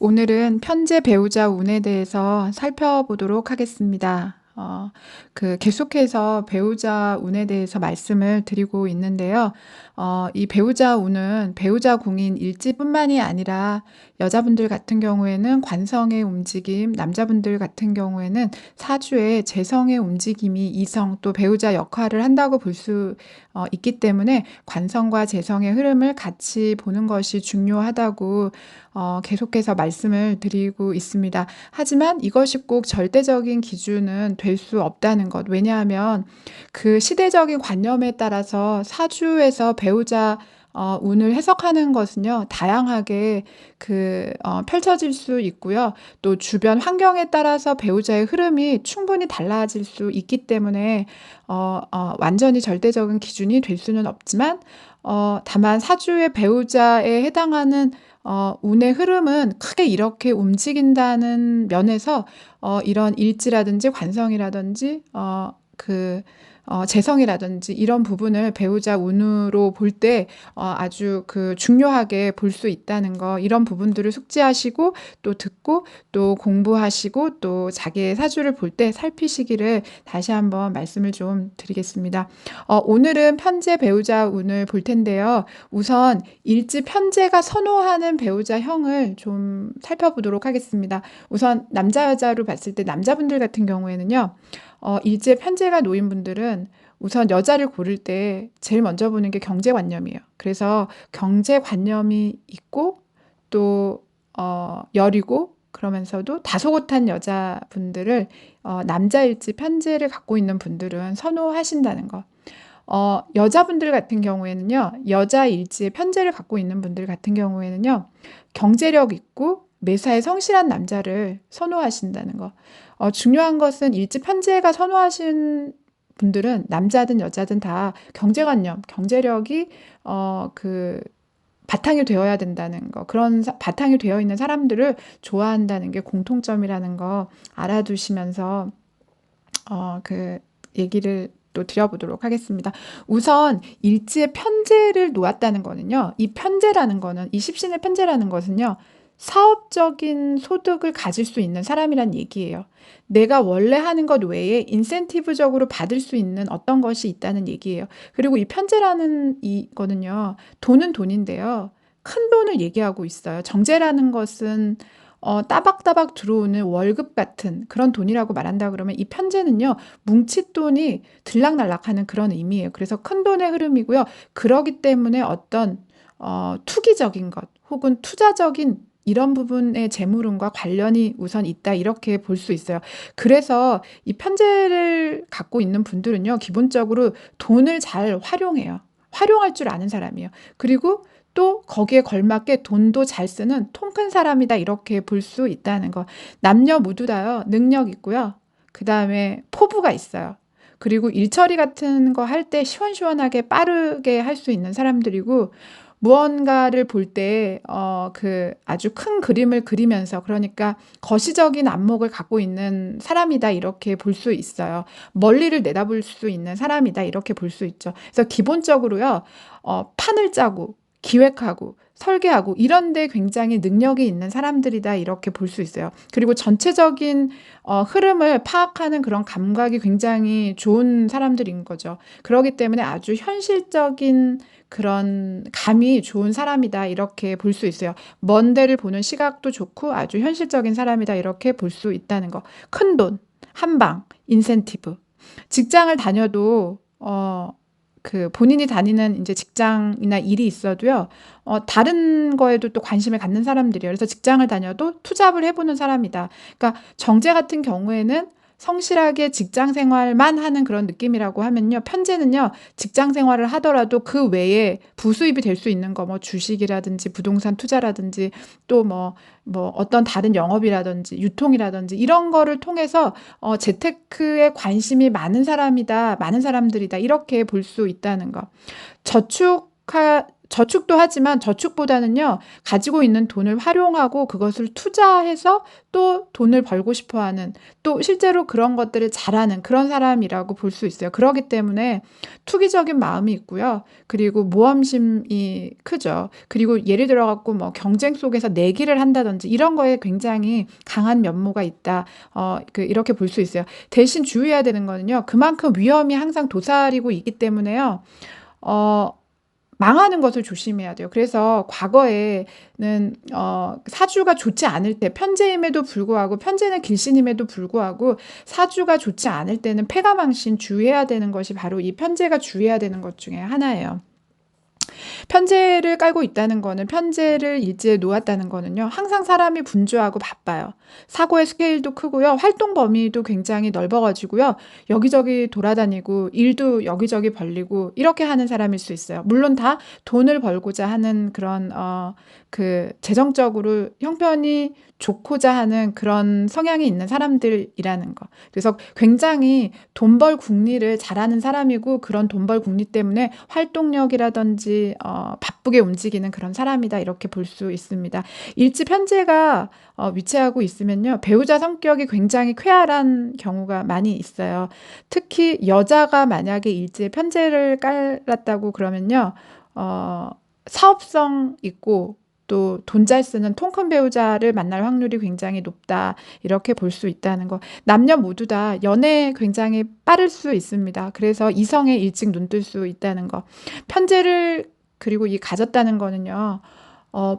오늘은 편재 배우자 운에 대해서 살펴보도록 하겠습니다. 계속해서 배우자 운에 대해서 말씀을 드리고 있는데요. 이 배우자 운은 배우자 공인 일지뿐만이 아니라 여자분들 같은 경우에는 관성의 움직임, 남자분들 같은 경우에는 사주의 재성의 움직임이 이성 또 배우자 역할을 한다고 볼 수 있기 때문에 관성과 재성의 흐름을 같이 보는 것이 중요하다고 계속해서 말씀을 드리고 있습니다. 하지만 이것이 꼭 절대적인 기준은 될 수 없다는 것. 왜냐하면 그 시대적인 관념에 따라서 사주에서 배우자 운을 해석하는 것은요, 다양하게 펼쳐질 수 있고요. 또 주변 환경에 따라서 배우자의 흐름이 충분히 달라질 수 있기 때문에 완전히 절대적인 기준이 될 수는 없지만 다만 사주의 배우자에 해당하는 운의 흐름은 크게 이렇게 움직인다는 면에서 이런 일지라든지 관성이라든지 재성이라든지 이런 부분을 배우자 운으로 볼 때 아주 중요하게 볼 수 있다는 거, 이런 부분들을 숙지하시고 또 듣고 또 공부하시고 또 자기의 사주를 볼 때 살피시기를 다시 한번 말씀을 좀 드리겠습니다. 오늘은 편재 배우자 운을 볼 텐데요. 우선 일지 편재가 선호하는 배우자형을 좀 살펴보도록 하겠습니다. 우선 남자 여자로 봤을 때 남자분들 같은 경우에는요. 일지에 편재가 놓인 분들은 우선 여자를 고를 때 제일 먼저 보는 게 경제관념이에요. 그래서 경제관념이 있고 또 여리고 그러면서도 다소곳한 여자분들을 남자 일지 편재를 갖고 있는 분들은 선호하신다는 거. 여자분들 같은 경우에는요. 여자 일지에 편재를 갖고 있는 분들 같은 경우에는요. 경제력 있고 매사에 성실한 남자를 선호하신다는 거. 중요한 것은 일지 편재가 선호하신 분들은 남자든 여자든 다 경제관념, 경제력이 바탕이 되어야 된다는 거, 그런 바탕이 되어 있는 사람들을 좋아한다는 게 공통점이라는 거 알아두시면서 얘기를 또 드려보도록 하겠습니다. 우선 일지에 편재를 놓았다는 거는요. 이 편재라는 거는, 이 십신의 편재라는 것은요. 사업적인 소득을 가질 수 있는 사람이란 얘기예요. 내가 원래 하는 것 외에 인센티브적으로 받을 수 있는 어떤 것이 있다는 얘기예요. 그리고 이 편재라는 이거는요. 돈은 돈인데요. 큰 돈을 얘기하고 있어요. 정제라는 것은 따박따박 들어오는 월급 같은 그런 돈이라고 말한다 그러면 이 편재는요. 뭉칫돈이 들락날락하는 그런 의미예요. 그래서 큰 돈의 흐름이고요. 그러기 때문에 어떤 투기적인 것 혹은 투자적인 이런 부분의 재물운과 관련이 우선 있다 이렇게 볼 수 있어요. 그래서 이 편재를 갖고 있는 분들은요. 기본적으로 돈을 잘 활용해요. 활용할 줄 아는 사람이에요. 그리고 또 거기에 걸맞게 돈도 잘 쓰는 통 큰 사람이다 이렇게 볼 수 있다는 거. 남녀 모두 다요. 능력 있고요. 그다음에 포부가 있어요. 그리고 일처리 같은 거 할 때 시원시원하게 빠르게 할 수 있는 사람들이고 무언가를 볼 때 아주 큰 그림을 그리면서 그러니까 거시적인 안목을 갖고 있는 사람이다 이렇게 볼 수 있어요. 멀리를 내다볼 수 있는 사람이다 이렇게 볼 수 있죠. 그래서 기본적으로요. 판을 짜고 기획하고 설계하고 이런 데 굉장히 능력이 있는 사람들이다 이렇게 볼 수 있어요. 그리고 전체적인 흐름을 파악하는 그런 감각이 굉장히 좋은 사람들인 거죠. 그렇기 때문에 아주 현실적인 그런 감이 좋은 사람이다 이렇게 볼 수 있어요. 먼 데를 보는 시각도 좋고 아주 현실적인 사람이다 이렇게 볼 수 있다는 거. 큰돈, 한방, 인센티브. 직장을 다녀도 본인이 다니는 이제 직장이나 일이 있어도요. 다른 거에도 또 관심을 갖는 사람들이에요. 그래서 직장을 다녀도 투잡을 해보는 사람이다. 그러니까 정제 같은 경우에는 성실하게 직장 생활만 하는 그런 느낌이라고 하면요. 편재는요. 직장 생활을 하더라도 그 외에 부수입이 될 수 있는 거 뭐 주식이라든지 부동산 투자라든지 또 뭐 어떤 다른 영업이라든지 유통이라든지 이런 거를 통해서 재테크에 관심이 많은 사람이다. 많은 사람들이다. 이렇게 볼 수 있다는 거. 저축도 하지만 저축보다는요, 가지고 있는 돈을 활용하고 그것을 투자해서 또 돈을 벌고 싶어 하는, 또 실제로 그런 것들을 잘하는 그런 사람이라고 볼 수 있어요. 그러기 때문에 투기적인 마음이 있고요. 그리고 모험심이 크죠. 그리고 예를 들어 갖고 뭐 경쟁 속에서 내기를 한다든지 이런 거에 굉장히 강한 면모가 있다. 이렇게 볼 수 있어요. 대신 주의해야 되는 거는요, 그만큼 위험이 항상 도사리고 있기 때문에요. 어, 망하는 것을 조심해야 돼요. 그래서 과거에는 사주가 좋지 않을 때, 편재임에도 불구하고, 편재는 길신임에도 불구하고 사주가 좋지 않을 때는 패가망신 주의해야 되는 것이 바로 이 편재가 주의해야 되는 것 중에 하나예요. 편재를 깔고 있다는 거는, 편재를 일지에 놓았다는 거는요, 항상 사람이 분주하고 바빠요. 사고의 스케일도 크고요. 활동 범위도 굉장히 넓어가지고요. 여기저기 돌아다니고 일도 여기저기 벌리고 이렇게 하는 사람일 수 있어요. 물론 다 돈을 벌고자 하는 그런 재정적으로 형편이 좋고자 하는 그런 성향이 있는 사람들이라는 거. 그래서 굉장히 돈벌 궁리를 잘하는 사람이고, 그런 돈벌 궁리 때문에 활동력이라든지 바쁘게 움직이는 그런 사람이다, 이렇게 볼 수 있습니다. 일지 편재가 위치하고 있으면요, 배우자 성격이 굉장히 쾌활한 경우가 많이 있어요. 특히 여자가 만약에 일지에 편재를 깔았다고 그러면요, 사업성 있고 또 돈 잘 쓰는 통 큰 배우자를 만날 확률이 굉장히 높다, 이렇게 볼 수 있다는 거. 남녀 모두 다 연애에 굉장히 빠를 수 있습니다. 그래서 이성에 일찍 눈뜰 수 있다는 거. 편재를 그리고 가졌다는 거는요,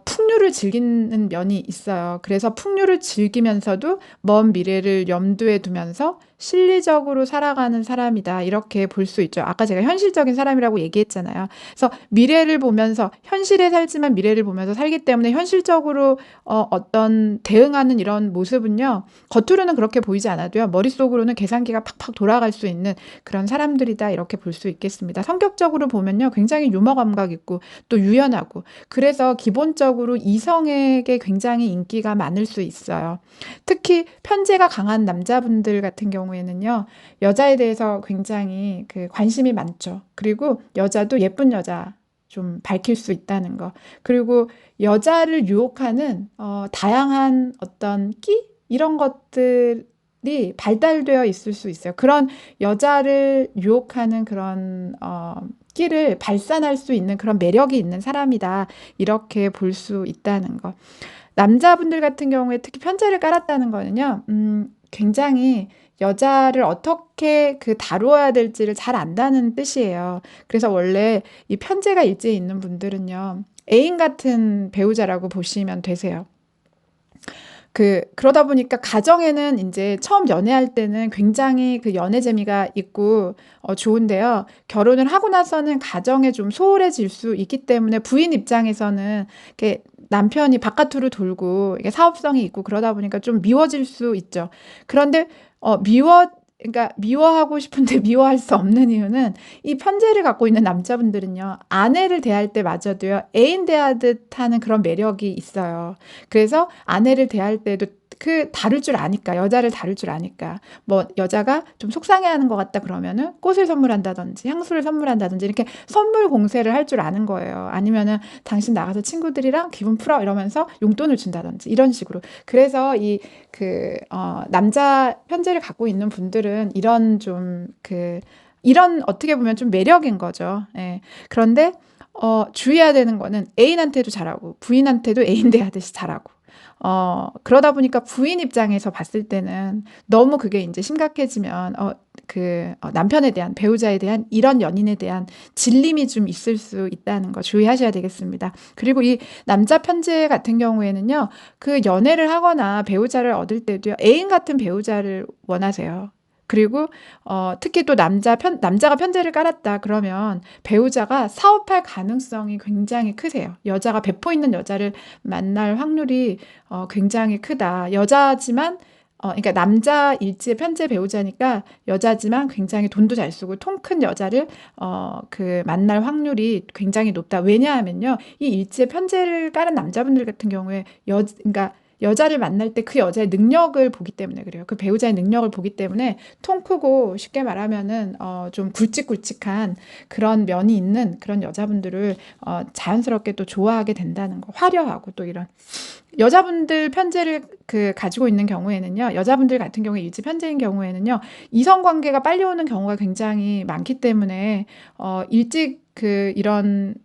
풍류를 즐기는 면이 있어요. 그래서 풍류를 즐기면서도 먼 미래를 염두에 두면서 실리적으로 살아가는 사람이다, 이렇게 볼 수 있죠. 아까 제가 현실적인 사람이라고 얘기했잖아요. 그래서 미래를 보면서, 현실에 살지만 미래를 보면서 살기 때문에 현실적으로 어떤 대응하는 이런 모습은요, 겉으로는 그렇게 보이지 않아도요, 머릿속으로는 계산기가 팍팍 돌아갈 수 있는 그런 사람들이다, 이렇게 볼 수 있겠습니다. 성격적으로 보면요, 굉장히 유머 감각 있고 또 유연하고, 그래서 기본적으로 이성에게 굉장히 인기가 많을 수 있어요. 특히 편재가 강한 남자분들 같은 경우에는요, 여자에 대해서 굉장히 관심이 많죠. 그리고 여자도 예쁜 여자 좀 밝힐 수 있다는 거. 그리고 여자를 유혹하는 다양한 어떤 끼? 이런 것들이 발달되어 있을 수 있어요. 그런 여자를 유혹하는 그런 끼를 발산할 수 있는 그런 매력이 있는 사람이다, 이렇게 볼 수 있다는 거. 남자분들 같은 경우에 특히 편제를 깔았다는 거는요, 굉장히 여자를 어떻게 다루어야 될지를 잘 안다는 뜻이에요. 그래서 원래 이 편제가 일지에 있는 분들은요, 애인 같은 배우자라고 보시면 되세요. 그러다 보니까 가정에는 이제 처음 연애할 때는 굉장히 연애 재미가 있고 좋은데요. 결혼을 하고 나서는 가정에 좀 소홀해질 수 있기 때문에 부인 입장에서는 이렇게 남편이 바깥으로 돌고 이게 사업성이 있고 그러다 보니까 좀 미워질 수 있죠. 그런데 그러니까 미워하고 싶은데 미워할 수 없는 이유는, 이 편제를 갖고 있는 남자분들은요, 아내를 대할 때마저도요, 애인 대하듯 하는 그런 매력이 있어요. 그래서 아내를 대할 때도 다룰 줄 아니까, 여자를 다룰 줄 아니까, 뭐 여자가 좀 속상해하는 것 같다 그러면은 꽃을 선물한다든지 향수를 선물한다든지 이렇게 선물 공세를 할 줄 아는 거예요. 아니면은 당신 나가서 친구들이랑 기분 풀어 이러면서 용돈을 준다든지 이런 식으로. 그래서 남자 편제를 갖고 있는 분들은 이런 이런 어떻게 보면 좀 매력인 거죠. 예. 그런데 주의해야 되는 거는, 애인한테도 잘하고 부인한테도 애인 대하듯이 잘하고, 그러다 보니까 부인 입장에서 봤을 때는 너무 그게 이제 심각해지면 남편에 대한, 배우자에 대한, 이런 연인에 대한 질림이 좀 있을 수 있다는 거 주의하셔야 되겠습니다. 그리고 이 남자 편제 같은 경우에는요, 연애를 하거나 배우자를 얻을 때도요, 애인 같은 배우자를 원하세요. 그리고 특히 또 남자가 편제를 깔았다 그러면 배우자가 사업할 가능성이 굉장히 크세요. 여자가 배포 있는 여자를 만날 확률이 굉장히 크다. 여자지만 그러니까 남자 일지의 편제 배우자니까 여자지만 굉장히 돈도 잘 쓰고 통 큰 여자를 만날 확률이 굉장히 높다. 왜냐하면요, 이 일지의 편제를 깔은 남자분들 같은 경우에 그러니까 여자를 만날 때 그 여자의 능력을 보기 때문에 그래요. 그 배우자의 능력을 보기 때문에 통 크고 쉽게 말하면은 좀 굵직굵직한 그런 면이 있는 그런 여자분들을 자연스럽게 또 좋아하게 된다는 거. 화려하고 또 이런 여자분들 편제를 가지고 있는 경우에는요. 여자분들 같은 경우에 일지 편제인 경우에는요. 이성 관계가 빨리 오는 경우가 굉장히 많기 때문에 일찍 이런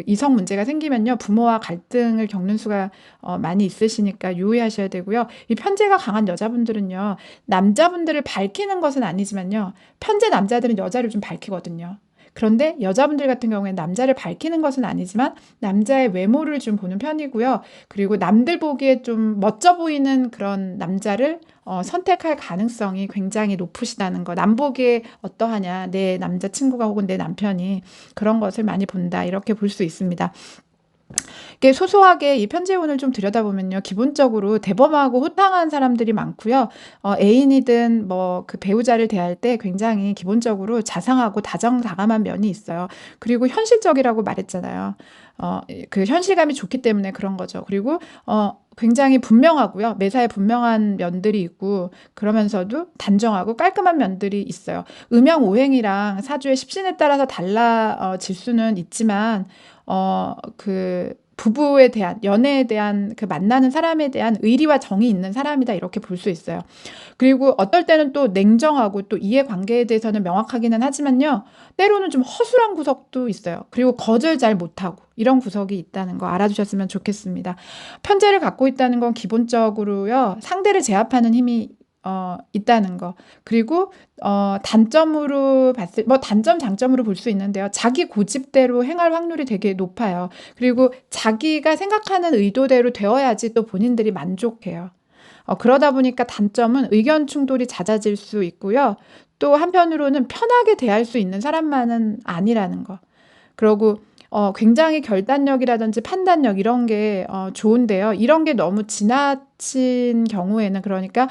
이성 문제가 생기면요. 부모와 갈등을 겪는 수가 많이 있으시니까 유의하셔야 되고요. 이 편제가 강한 여자분들은요. 남자분들을 밝히는 것은 아니지만요. 편제 남자들은 여자를 좀 밝히거든요. 그런데 여자분들 같은 경우에는 남자를 밝히는 것은 아니지만 남자의 외모를 좀 보는 편이고요. 그리고 남들 보기에 좀 멋져 보이는 그런 남자를 선택할 가능성이 굉장히 높으시다는 거. 남 보기에 어떠하냐, 내 남자친구가 혹은 내 남편이 그런 것을 많이 본다. 이렇게 볼 수 있습니다. 이게 소소하게 이 편제운을 좀 들여다보면요. 기본적으로 대범하고 호탕한 사람들이 많고요. 애인이든 뭐 배우자를 대할 때 굉장히 기본적으로 자상하고 다정다감한 면이 있어요. 그리고 현실적이라고 말했잖아요. 그 현실감이 좋기 때문에 그런 거죠. 그리고 굉장히 분명하고요. 매사에 분명한 면들이 있고 그러면서도 단정하고 깔끔한 면들이 있어요. 음양오행이랑 사주의 십신에 따라서 달라질 수는 있지만 부부에 대한, 연애에 대한 만나는 사람에 대한 의리와 정이 있는 사람이다. 이렇게 볼 수 있어요. 그리고 어떨 때는 또 냉정하고 또 이해관계에 대해서는 명확하기는 하지만요. 때로는 좀 허술한 구석도 있어요. 그리고 거절 잘 못하고 이런 구석이 있다는 거 알아두셨으면 좋겠습니다. 편제를 갖고 있다는 건 기본적으로요. 상대를 제압하는 힘이 있다는 거. 그리고 단점으로 봤을 단점 장점으로 볼 수 있는데요. 자기 고집대로 행할 확률이 되게 높아요. 그리고 자기가 생각하는 의도대로 되어야지 또 본인들이 만족해요. 그러다 보니까 단점은 의견 충돌이 잦아질 수 있고요. 또 한편으로는 편하게 대할 수 있는 사람만은 아니라는 거. 그리고 굉장히 결단력이라든지 판단력 이런 게 좋은데요. 이런 게 너무 지나친 경우에는 그러니까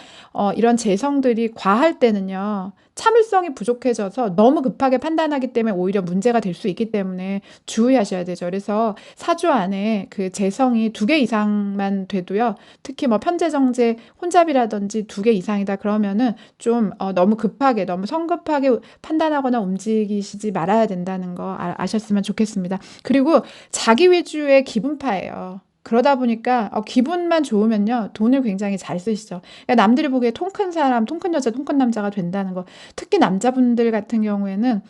이런 재성들이 과할 때는요. 참을성이 부족해져서 너무 급하게 판단하기 때문에 오히려 문제가 될 수 있기 때문에 주의하셔야 되죠. 그래서 사주 안에 재성이 2개 이상만 돼도요. 특히 뭐 편재정제 혼잡이라든지 2개 이상이다 그러면은 좀 너무 급하게 너무 성급하게 판단하거나 움직이시지 말아야 된다는 거 아셨으면 좋겠습니다. 그리고 자기 위주의 기분파예요. 그러다 보니까 기분만 좋으면요. 돈을 굉장히 잘 쓰시죠. 그러니까 남들이 보기에 통 큰 사람, 통 큰 여자, 통 큰 남자가 된다는 거. 특히 남자분들 같은 경우에는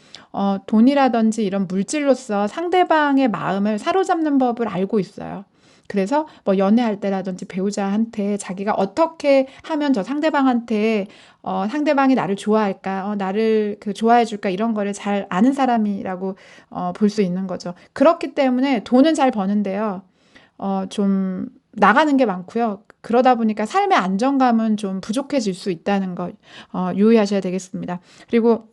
돈이라든지 이런 물질로서 상대방의 마음을 사로잡는 법을 알고 있어요. 그래서 뭐 연애할 때라든지 배우자한테 자기가 어떻게 하면 저 상대방한테 상대방이 나를 좋아할까, 나를 좋아해 줄까 이런 거를 잘 아는 사람이라고 볼 수 있는 거죠. 그렇기 때문에 돈은 잘 버는데요. 좀 나가는 게 많고요. 그러다 보니까 삶의 안정감은 좀 부족해질 수 있다는 거 유의하셔야 되겠습니다. 그리고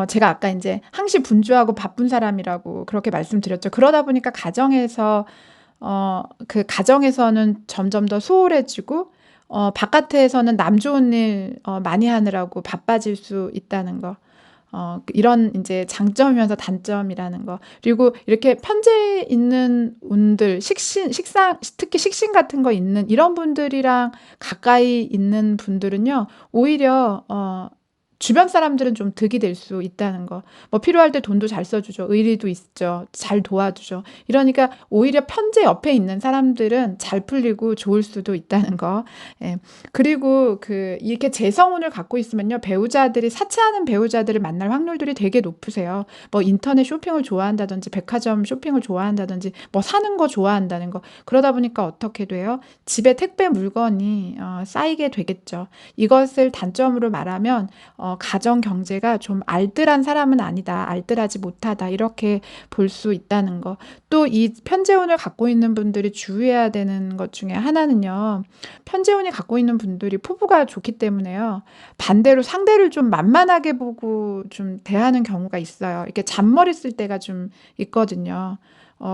제가 아까 이제 항시 분주하고 바쁜 사람이라고 그렇게 말씀드렸죠. 그러다 보니까 가정에서는 점점 더 소홀해지고 바깥에서는 남 좋은 일 많이 하느라고 바빠질 수 있다는 거. 이런 이제 장점이면서 단점이라는 거. 그리고 이렇게 편제에 있는 운들, 특히 식신 같은 거 있는 이런 분들이랑 가까이 있는 분들은요. 오히려 주변 사람들은 좀 득이 될 수 있다는 거. 뭐 필요할 때 돈도 잘 써주죠. 의리도 있죠. 잘 도와주죠. 이러니까 오히려 편제 옆에 있는 사람들은 잘 풀리고 좋을 수도 있다는 거. 예. 그리고 이렇게 재성운을 갖고 있으면요. 배우자들이 사치하는 배우자들을 만날 확률들이 되게 높으세요. 뭐 인터넷 쇼핑을 좋아한다든지 백화점 쇼핑을 좋아한다든지 뭐 사는 거 좋아한다는 거. 그러다 보니까 어떻게 돼요? 집에 택배 물건이 쌓이게 되겠죠. 이것을 단점으로 말하면 가정 경제가 좀 알뜰한 사람은 아니다. 알뜰하지 못하다. 이렇게 볼 수 있다는 거. 또 이 편재운을 갖고 있는 분들이 주의해야 되는 것 중에 하나는요. 편재운이 갖고 있는 분들이 포부가 좋기 때문에요. 반대로 상대를 좀 만만하게 보고 좀 대하는 경우가 있어요. 이렇게 잔머리 쓸 때가 좀 있거든요.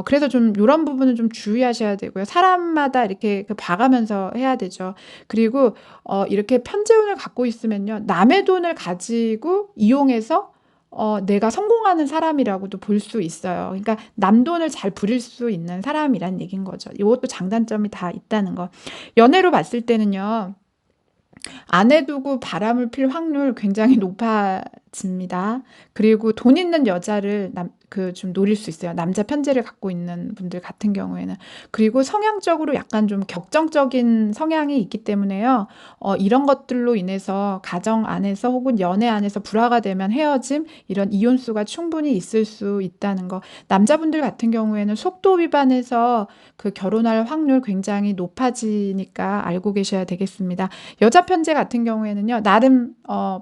그래서 좀 요런 부분은 좀 주의하셔야 되고요. 사람마다 이렇게 봐가면서 해야 되죠. 그리고 이렇게 편재운을 갖고 있으면요. 남의 돈을 가지고 이용해서 내가 성공하는 사람이라고도 볼 수 있어요. 그러니까 남돈을 잘 부릴 수 있는 사람이란 얘기인 거죠. 이것도 장단점이 다 있다는 거. 연애로 봤을 때는요. 아내 두고 바람을 필 확률 굉장히 높아집니다. 그리고 돈 있는 여자를 좀 노릴 수 있어요. 남자 편제를 갖고 있는 분들 같은 경우에는. 그리고 성향적으로 약간 좀 격정적인 성향이 있기 때문에요. 이런 것들로 인해서 가정 안에서 혹은 연애 안에서 불화가 되면 헤어짐, 이런 이혼수가 충분히 있을 수 있다는 거. 남자분들 같은 경우에는 속도 위반해서 그 결혼할 확률 굉장히 높아지니까 알고 계셔야 되겠습니다. 여자 편제 같은 경우에는요. 나름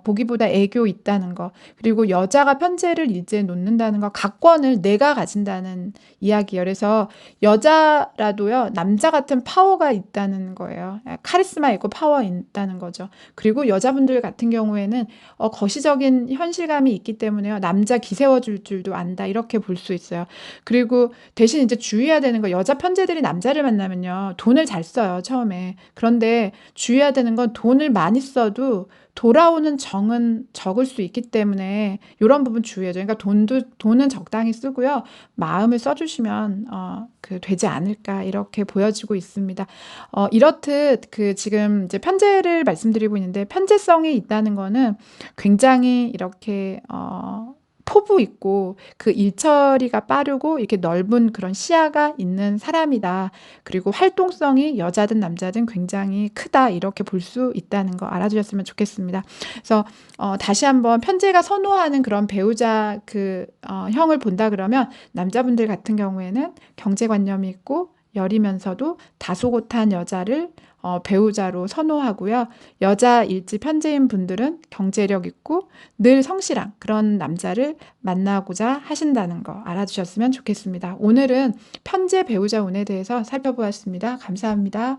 보기보다 애교 있다는 거. 그리고 여자가 편제를 일제에 놓는다는 거. 각권을 내가 가진다는 이야기예요. 그래서 여자라도요. 남자 같은 파워가 있다는 거예요. 카리스마 있고 파워 있다는 거죠. 그리고 여자분들 같은 경우에는 거시적인 현실감이 있기 때문에요. 남자 기세워줄 줄도 안다. 이렇게 볼 수 있어요. 그리고 대신 이제 주의해야 되는 거, 여자 편제들이 남자를 만나면요. 돈을 잘 써요. 처음에. 그런데 주의해야 되는 건 돈을 많이 써도 돌아오는 정은 적을 수 있기 때문에 이런 부분 주의해야죠. 그러니까 돈은 적당히 쓰고요. 마음을 써주시면 되지 않을까 이렇게 보여지고 있습니다. 이렇듯 지금 이제 편제를 말씀드리고 있는데, 편제성이 있다는 거는 굉장히 이렇게 포부 있고 그 일처리가 빠르고 이렇게 넓은 그런 시야가 있는 사람이다. 그리고 활동성이 여자든 남자든 굉장히 크다. 이렇게 볼 수 있다는 거 알아주셨으면 좋겠습니다. 그래서 다시 한번 편제가 선호하는 그런 배우자 형을 본다 그러면, 남자분들 같은 경우에는 경제관념이 있고 여리면서도 다소곳한 여자를 배우자로 선호하고요. 여자 일지 편제인 분들은 경제력 있고 늘 성실한 그런 남자를 만나고자 하신다는 거 알아주셨으면 좋겠습니다. 오늘은 편제 배우자 운에 대해서 살펴보았습니다. 감사합니다.